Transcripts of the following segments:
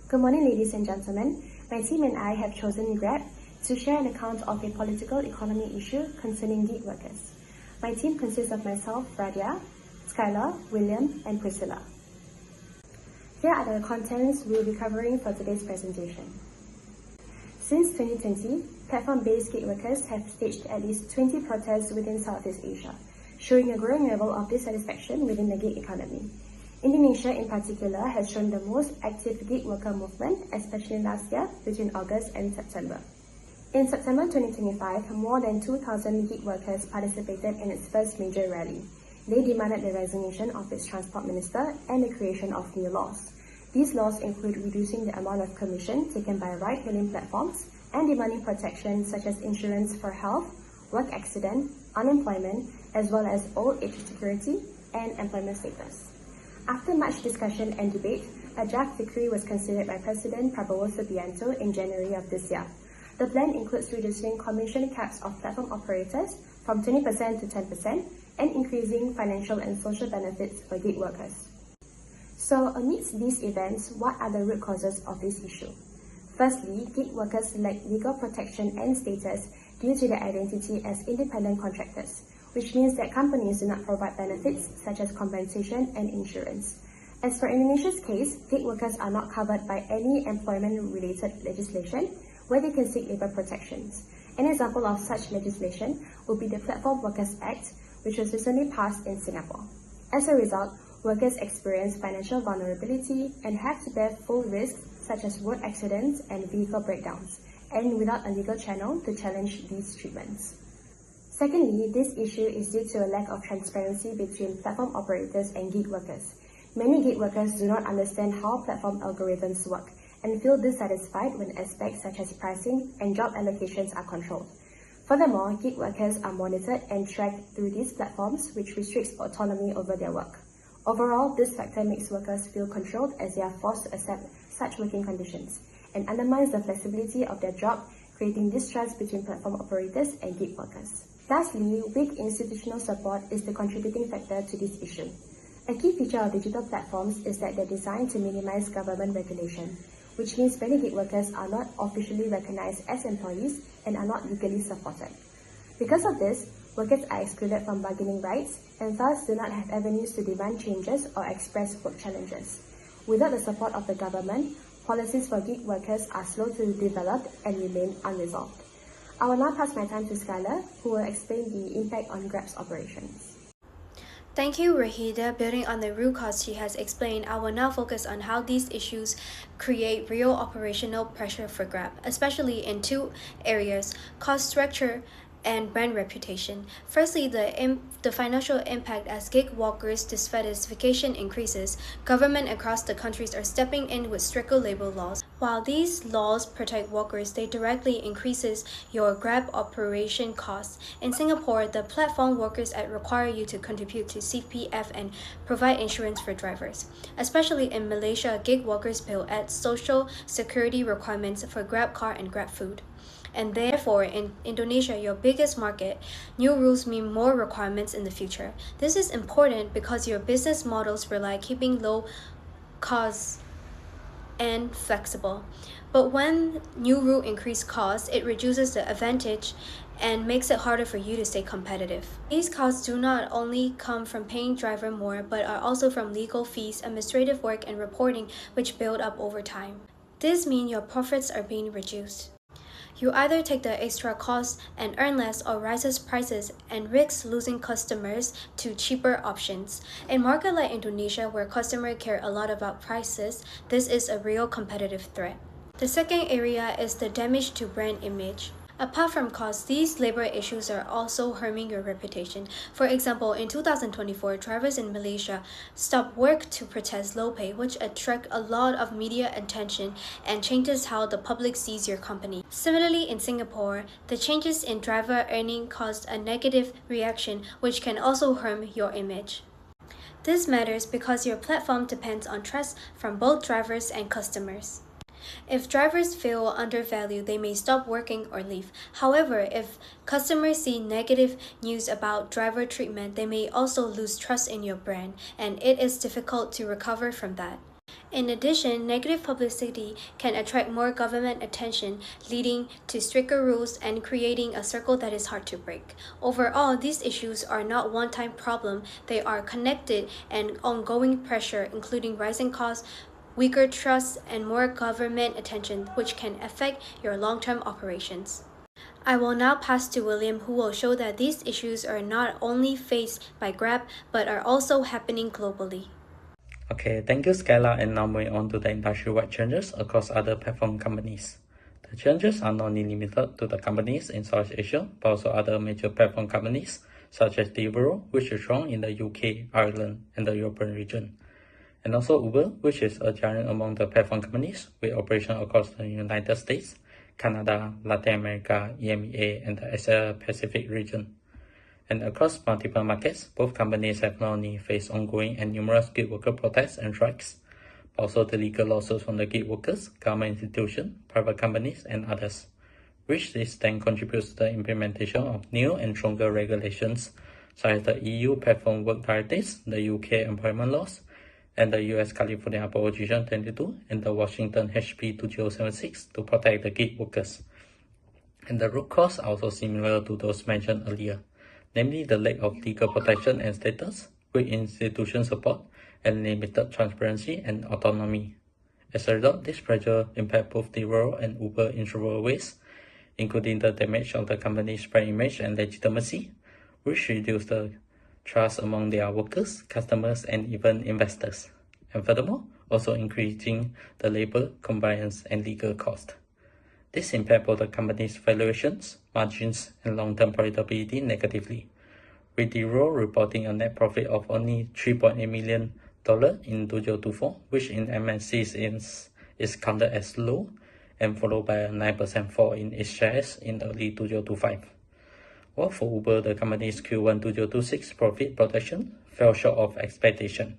Good morning, ladies and gentlemen. My team and I have chosen Grab to share an account of a political economy issue concerning gig workers. My team consists of myself, Radia, Skylar, William, and Priscilla. Here are the contents we'll be covering for today's presentation. Since 2020, platform-based gig workers have staged at least 20 protests within Southeast Asia, showing a growing level of dissatisfaction within the gig economy. Indonesia in particular has shown the most active gig worker movement, especially last year between August and September. In September 2025, more than 2,000 gig workers participated in its first major rally. They demanded the resignation of its transport minister and the creation of new laws. These laws include reducing the amount of commission taken by ride-hailing platforms and demanding protections such as insurance for health, work accident, unemployment, as well as old age security and employment status. After much discussion and debate, a draft decree was considered by President Prabowo Subianto in January of this year. The plan includes reducing commission caps of platform operators from 20% to 10% and increasing financial and social benefits for gig workers. So, amidst these events, what are the root causes of this issue? Firstly, gig workers lack legal protection and status due to their identity as independent contractors, which means that companies do not provide benefits such as compensation and insurance. As for Indonesia's case, gig workers are not covered by any employment-related legislation where they can seek labor protections. An example of such legislation would be the Platform Workers Act, which was recently passed in Singapore. As a result, workers experience financial vulnerability and have to bear full risks such as road accidents and vehicle breakdowns, and without a legal channel to challenge these treatments. Secondly, this issue is due to a lack of transparency between platform operators and gig workers. Many gig workers do not understand how platform algorithms work and feel dissatisfied when aspects such as pricing and job allocations are controlled. Furthermore, gig workers are monitored and tracked through these platforms, which restricts autonomy over their work. Overall, this factor makes workers feel controlled as they are forced to accept such working conditions and undermines the flexibility of their job, creating distrust between platform operators and gig workers. Lastly, weak institutional support is the contributing factor to this issue. A key feature of digital platforms is that they're designed to minimize government regulation, which means many gig workers are not officially recognized as employees and are not legally supported. Because of this, workers are excluded from bargaining rights and thus do not have avenues to demand changes or express work challenges. Without the support of the government, policies for gig workers are slow to develop and remain unresolved. I will now pass my time to Skylar, who will explain the impact on Grab's operations. Thank you, Rahida. Building on the root cause she has explained, I will now focus on how these issues create real operational pressure for Grab, especially in two areas: cost structure and brand reputation. Firstly, the financial impact. As gig workers' dissatisfaction increases, government across the countries are stepping in with stricter labor laws. While these laws protect workers, they directly increases your Grab operation costs. In Singapore, the Platform Workers Act require you to contribute to CPF and provide insurance for drivers. Especially in Malaysia, gig workers bill adds social security requirements for Grab car and Grab food. And therefore, in Indonesia, your biggest market, new rules mean more requirements in the future. This is important because your business models rely on keeping low costs and flexible. But when new rule increase costs, it reduces the advantage and makes it harder for you to stay competitive. These costs do not only come from paying driver more, but are also from legal fees, administrative work, and reporting, which build up over time. This means your profits are being reduced. You either take the extra cost and earn less, or raises prices and risks losing customers to cheaper options. In a market like Indonesia, where customers care a lot about prices, this is a real competitive threat. The second area is the damage to brand image. Apart from costs, these labor issues are also harming your reputation. For example, in 2024, drivers in Malaysia stopped work to protest low pay, which attract a lot of media attention and changes how the public sees your company. Similarly, in Singapore, the changes in driver earning caused a negative reaction, which can also harm your image. This matters because your platform depends on trust from both drivers and customers. If drivers feel undervalued, they may stop working or leave. However, if customers see negative news about driver treatment, they may also lose trust in your brand, and it is difficult to recover from that. In addition, negative publicity can attract more government attention, leading to stricter rules and creating a circle that is hard to break. Overall, these issues are not one-time problem, they are connected and ongoing pressure, including rising costs, weaker trust, and more government attention, which can affect your long-term operations. I will now pass to William, who will show that these issues are not only faced by Grab, but are also happening globally. Okay, thank you, Skylar, and now moving on to the industry-wide changes across other platform companies. The changes are not only limited to the companies in Southeast Asia, but also other major platform companies, such as Deliveroo, which is strong in the UK, Ireland, and the European region. And also Uber, which is a giant among the platform companies, with operation across the United States, Canada, Latin America, EMEA, and the Asia Pacific region. And across multiple markets, both companies have not only faced ongoing and numerous gig worker protests and strikes, but also the legal lawsuits from the gig workers, government institutions, private companies, and others, which this then contributes to the implementation of new and stronger regulations, such as the EU Platform Work Directives, the UK Employment Laws, and the US California Proposition 22, and the Washington HP 2076 to protect the gig workers. And the root cause are also similar to those mentioned earlier, namely the lack of legal protection and status, weak institution support, and limited transparency and autonomy. As a result, this pressure impacts both Deliveroo and Uber in several ways, including the damage of the company's brand image and legitimacy, which reduce the trust among their workers, customers, and even investors. And furthermore, also increasing the labor, compliance, and legal cost. This impacts both the company's valuations, margins, and long-term profitability negatively, with Deliveroo reporting a net profit of only $3.8 million in 2024, which in MNCs is counted as low, and followed by a 9% fall in its shares in early 2025. While for Uber, the company's Q1 2026 profit projection fell short of expectation,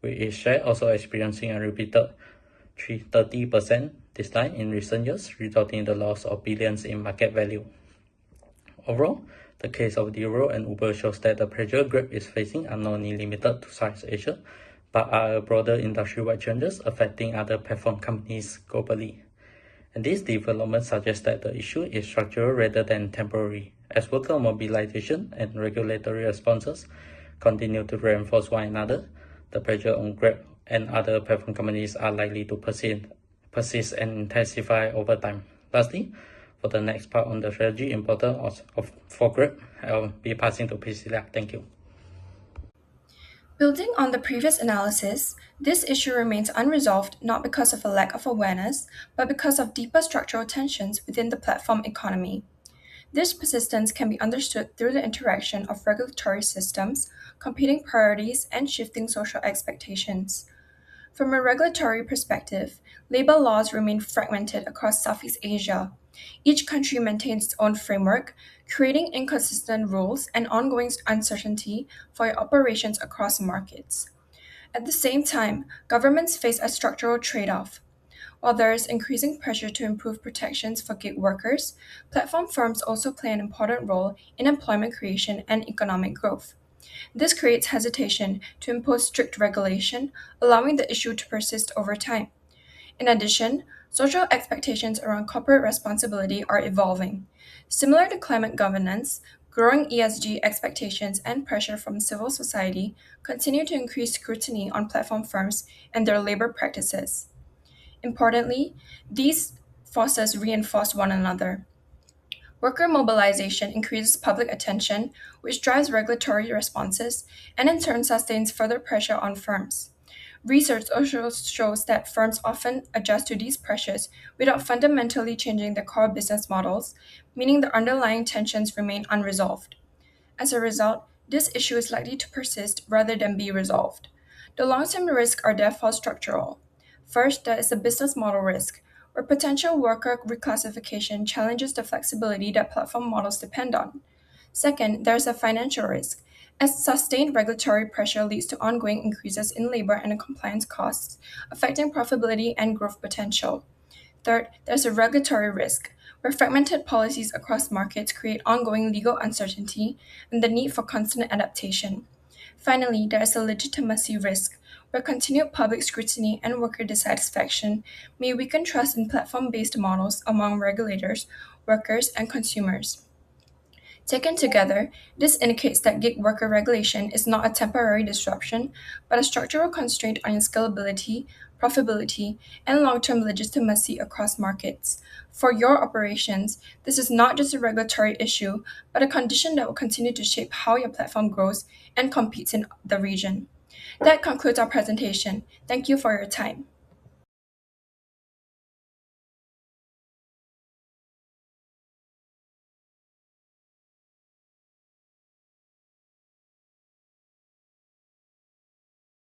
with its share also experiencing a repeated 30% decline in recent years, resulting in the loss of billions in market value. Overall, the case of Deliveroo and Uber shows that the pressure Grab is facing are not only limited to Southeast Asia, but are broader industry-wide changes affecting other platform companies globally. And these developments suggest that the issue is structural rather than temporary, as worker mobilization and regulatory responses continue to reinforce one another. The pressure on Grab and other platform companies are likely to persist and intensify over time. Lastly, for the next part on the strategy importance for Grab, I'll be passing to Priscilla. Thank you. Building on the previous analysis, this issue remains unresolved not because of a lack of awareness, but because of deeper structural tensions within the platform economy. This persistence can be understood through the interaction of regulatory systems, competing priorities, and shifting social expectations. From a regulatory perspective, labor laws remain fragmented across Southeast Asia. Each country maintains its own framework, creating inconsistent rules and ongoing uncertainty for your operations across markets. At the same time, governments face a structural trade-off. While there is increasing pressure to improve protections for gig workers, platform firms also play an important role in employment creation and economic growth. This creates hesitation to impose strict regulation, allowing the issue to persist over time. In addition, social expectations around corporate responsibility are evolving. Similar to climate governance, growing ESG expectations and pressure from civil society continue to increase scrutiny on platform firms and their labor practices. Importantly, these forces reinforce one another. Worker mobilization increases public attention, which drives regulatory responses and in turn sustains further pressure on firms. Research also shows that firms often adjust to these pressures without fundamentally changing their core business models, meaning the underlying tensions remain unresolved. As a result, this issue is likely to persist rather than be resolved. The long-term risks are therefore structural. First, there is a business model risk, where potential worker reclassification challenges the flexibility that platform models depend on. Second, there is a financial risk, as sustained regulatory pressure leads to ongoing increases in labor and compliance costs, affecting profitability and growth potential. Third, there's a regulatory risk, where fragmented policies across markets create ongoing legal uncertainty and the need for constant adaptation. Finally, there is a legitimacy risk, but continued public scrutiny and worker dissatisfaction may weaken trust in platform-based models among regulators, workers, and consumers. Taken together, this indicates that gig worker regulation is not a temporary disruption, but a structural constraint on scalability, profitability, and long-term legitimacy across markets. For your operations, this is not just a regulatory issue, but a condition that will continue to shape how your platform grows and competes in the region. That concludes our presentation. Thank you for your time.